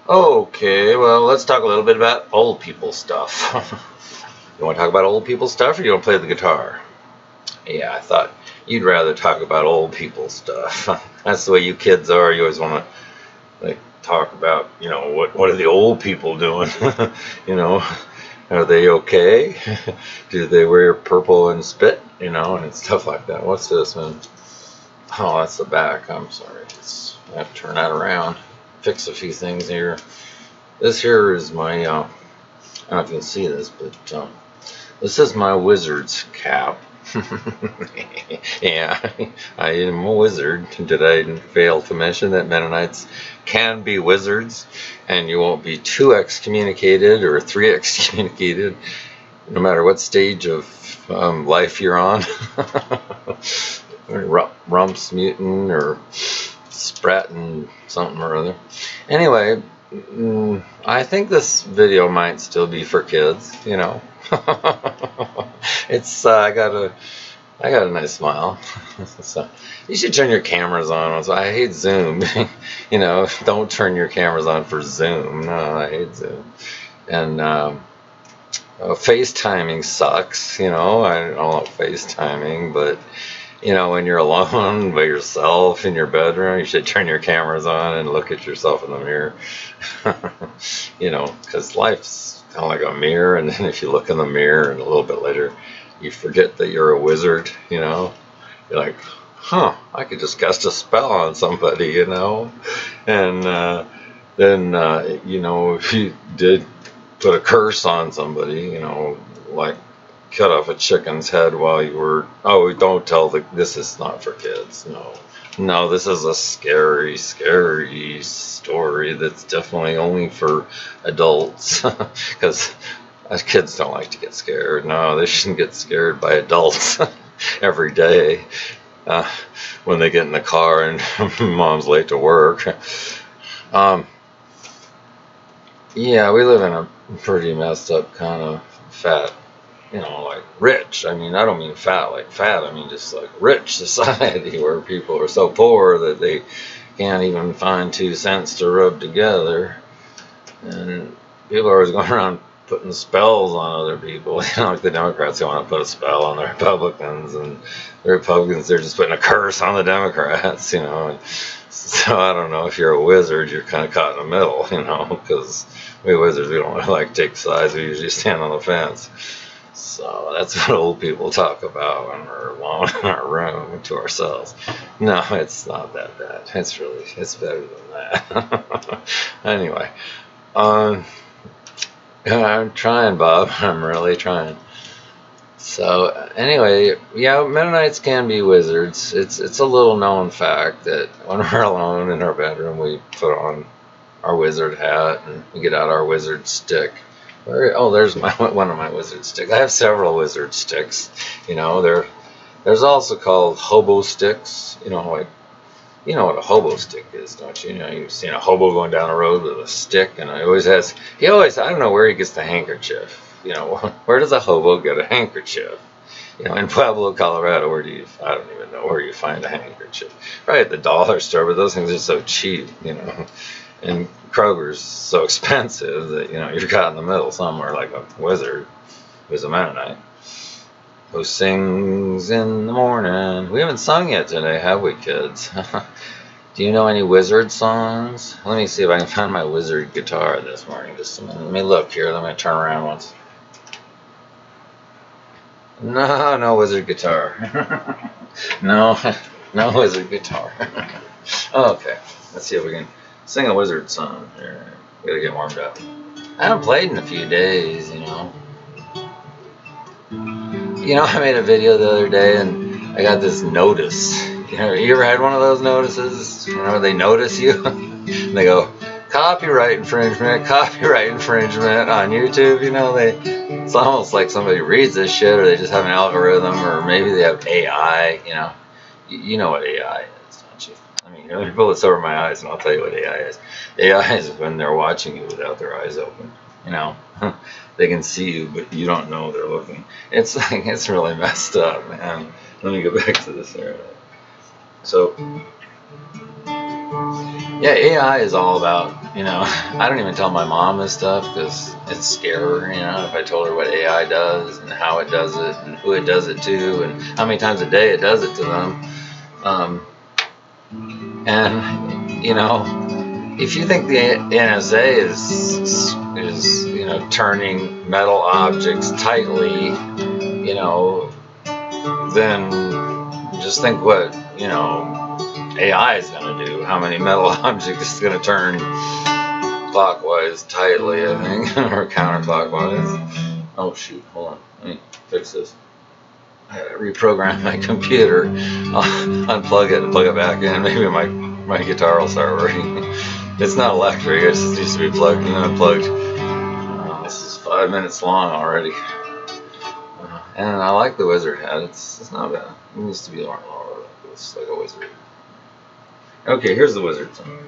Okay, well, let's talk a little bit about old people stuff. You want to talk about old people stuff, or you want to play the guitar? Yeah, I thought you'd rather talk about old people stuff. That's the way you kids are. You always want to like talk about, what are the old people doing? you know, are they okay? Do they wear purple and spit? And stuff like that. What's this, man? Oh, that's the back. I'm sorry. I have to turn that around. Fix a few things here. This here is my, I don't know if you can see this, but this is my wizard's cap. Yeah, I am a wizard. Did I fail to mention that Mennonites can be wizards, and you won't be 2x communicated or 3x communicated, no matter what stage of life you're on. Rumps mutant or Spratting something or other. Anyway, I think this video might still be for kids. It's I got a nice smile. So you should turn your cameras on. So I hate Zoom. Don't turn your cameras on for Zoom. No, I hate Zoom. And FaceTiming sucks. I don't know FaceTiming, but when you're alone by yourself in your bedroom, you should turn your cameras on and look at yourself in the mirror. Because life's kind of like a mirror, and then if you look in the mirror and a little bit later you forget that you're a wizard, you're like, I could just cast a spell on somebody, and then if you did put a curse on somebody, like cut off a chicken's head while you were, don't tell this is not for kids. No, this is a scary story that's definitely only for adults, because kids don't like to get scared. No, they shouldn't get scared by adults every day when they get in the car and mom's late to work. Yeah, we live in a pretty messed up kind of fat, like rich. I mean, I don't mean fat like fat. I mean just like rich society where people are so poor that they can't even find 2 cents to rub together. And people are always going around putting spells on other people. Like the Democrats, they want to put a spell on the Republicans, and the Republicans, they're just putting a curse on the Democrats, And so I don't know, if you're a wizard, you're kind of caught in the middle, because we wizards, we don't really like take sides. We usually stand on the fence. So that's what old people talk about when we're alone in our room to ourselves. No, it's not that bad. It's better than that. Anyway, I'm trying, Bob. I'm really trying. So anyway, yeah, Mennonites can be wizards. It's a little known fact that when we're alone in our bedroom, we put on our wizard hat and we get out our wizard stick. There's one of my wizard sticks. I have several wizard sticks. There's also called hobo sticks. Like, you know what a hobo stick is, don't you? You've seen a hobo going down the road with a stick, and I don't know where he gets the handkerchief. Where does a hobo get a handkerchief? In Pueblo, Colorado, I don't even know where you find a handkerchief. Right at the dollar store, but those things are so cheap, And Kroger's so expensive that, you're caught in the middle somewhere like a wizard who's a Mennonite who sings in the morning. We haven't sung yet today, have we, kids? Do you know any wizard songs? Let me see if I can find my wizard guitar this morning. Just a minute. Let me look here. Let me turn around once. No wizard guitar. No wizard guitar. Okay, let's see if we can sing a wizard song here. Gotta get warmed up. I haven't played in a few days, I made a video the other day and I got this notice. You ever had one of those notices? They notice you and they go, copyright infringement on YouTube. It's almost like somebody reads this shit, or they just have an algorithm, or maybe they have AI. You know what AI is, don't you? I mean, let me pull this over my eyes and I'll tell you what AI is. AI is when they're watching you without their eyes open. They can see you, but you don't know they're looking. It's really messed up, man. Let me go back to this area. So, yeah, AI is all about, you know, I don't even tell my mom this stuff because it's scary her, you know, if I told her what AI does and how it does it and who it does it to and how many times a day it does it to them. And, you know, if you think the NSA is you know, turning metal objects tightly, you know, then just think what, you know, AI is going to do. How many metal objects it's going to turn clockwise tightly, I think, or counterclockwise. Oh shoot, hold on, let me fix this. I gotta reprogram my computer. I'll unplug it and plug it back in. Maybe my guitar will start working. It's not electric, it just needs to be plugged and unplugged. This is 5 minutes long already. And I like the wizard hat, it's not bad. It needs to be more like this, like a wizard. Okay, here's the wizard song.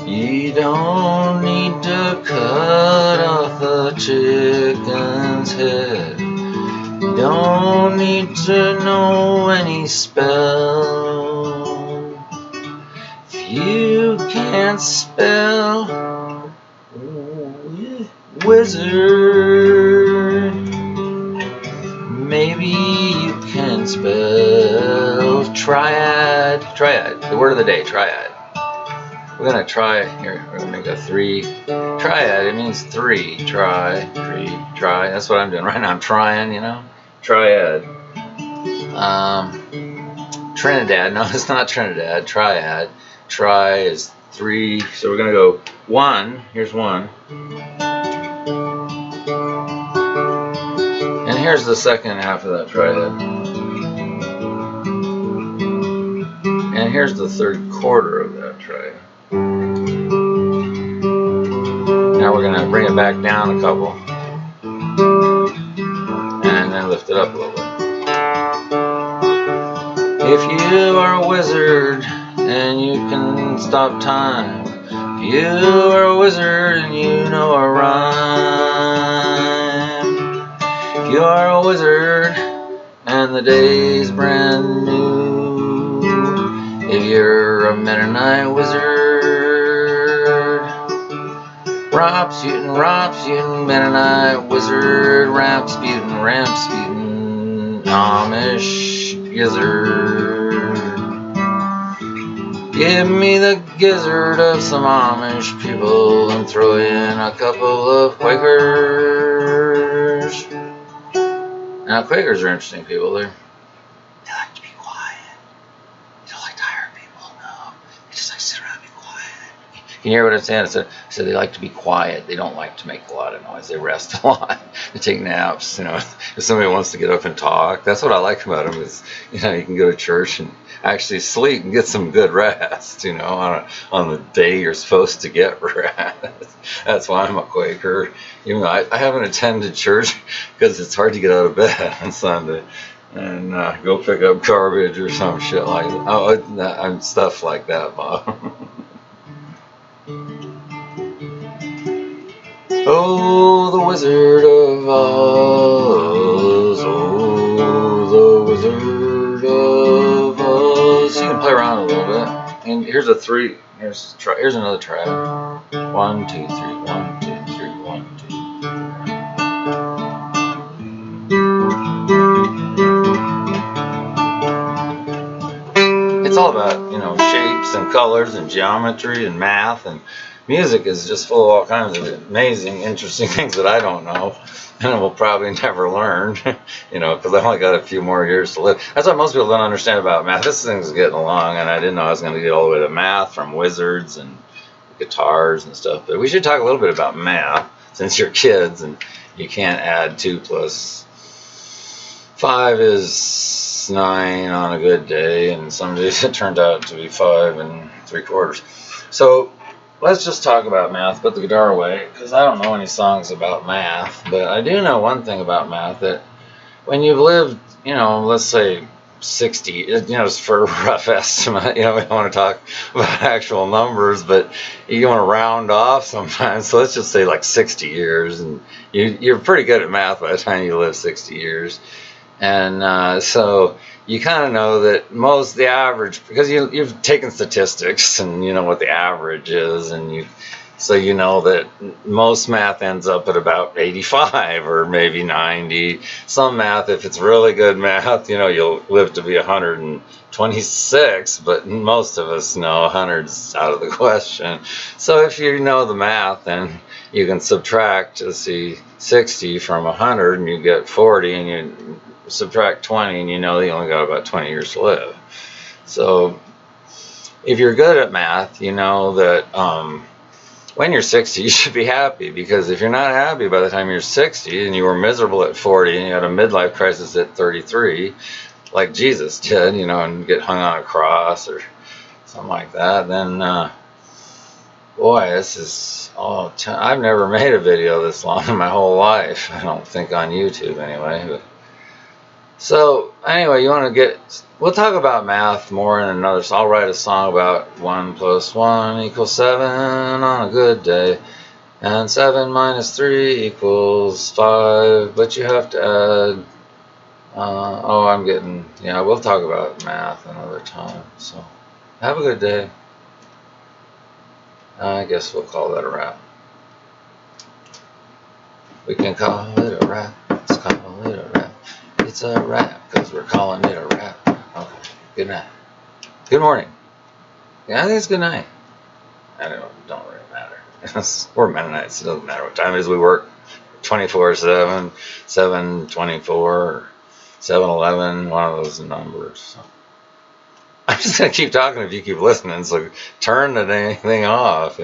You don't need to cut off a chicken's head. You don't need to know any spell. If you can't spell wizard, maybe you can spell triad. Triad, the word of the day, triad. We're gonna try here. We're gonna make a 3 triad. It means 3. Try. That's what I'm doing right now. I'm trying, you know. Triad. Trinidad. No, it's not Trinidad. Triad. Try is 3. So we're gonna go 1. Here's 1. And here's the second half of that triad. And here's the third quarter of that triad. Now we're going to bring it back down a couple and then lift it up a little bit. If you are a wizard and you can stop time, if you are a wizard and you know a rhyme, if you are a wizard and the day's brand new, if you're a Mennonite wizard, Rapsputin, Mennonite wizard, Rapsputin, Amish gizzard. Give me the gizzard of some Amish people and throw in a couple of Quakers. Now Quakers are interesting people. They like to be quiet. They don't like to hire people. No, they just like to sit around and be quiet. Can you hear what I'm saying? I said they like to be quiet. They don't like to make a lot of noise. They rest a lot. They take naps. You know, if somebody wants to get up and talk, that's what I like about them. Is, you know, you can go to church and actually sleep and get some good rest. You know, on the day you're supposed to get rest. That's why I'm a Quaker. Even though I haven't attended church because it's hard to get out of bed on Sunday and go pick up garbage or some shit like that. I'm stuff like that, Bob. Oh, the Wizard of Oz. Oh, the Wizard of Oz. You can play around a little bit. And here's a 3. Here's another triad. 1, 2, 3. 1, 2, 3. 1, 2. It's all about, you know, shapes and colors and geometry and math, and music is just full of all kinds of amazing, interesting things that I don't know and will probably never learn, you know, because I've only got a few more years to live. That's what most people don't understand about math. This thing's getting along, and I didn't know I was going to get all the way to math from wizards and guitars and stuff. But we should talk a little bit about math, since you're kids and you can't add 2 plus 5 is 9 on a good day, and some days it turned out to be 5 3/4. So let's just talk about math. Put the guitar away, because I don't know any songs about math, but I do know one thing about math, that when you've lived, you know, let's say 60, you know, just for a rough estimate, you know, we don't want to talk about actual numbers, but you want to round off sometimes, so let's just say like 60 years, and you're pretty good at math by the time you live 60 years. And so you kind of know that the average, because you've taken statistics and you know what the average is, and so you know that most math ends up at about 85 or maybe 90. Some math, if it's really good math, you'll live to be 126, but most of us know 100's out of the question. So if you know the math, then you can subtract, let's see, 60 from 100 and you get 40, and you subtract 20 and you know you only got about 20 years to live. So if you're good at math, you know that when you're 60, you should be happy, because if you're not happy by the time you're 60 and you were miserable at 40 and you had a midlife crisis at 33, like Jesus did, and get hung on a cross or something like that, then boy, this is I've never made a video this long in my whole life. I don't think on YouTube anyway. But, so anyway, we'll talk about math more in another. So I'll write a song about 1 + 1 = 7 on a good day, and 7 - 3 = 5. But you have to add. We'll talk about math another time. So have a good day. I guess we'll call that a wrap. We can call it a wrap. Let's call it a wrap. It's a wrap because we're calling it a wrap. Okay. Good night. Good morning. Yeah, I think it's good night. I don't really matter. We're Mennonites. It doesn't matter what time it is. We work 24/7, 7/24, 7/11. One of those numbers. So. I'm just gonna keep talking if you keep listening. So turn the dang thing off.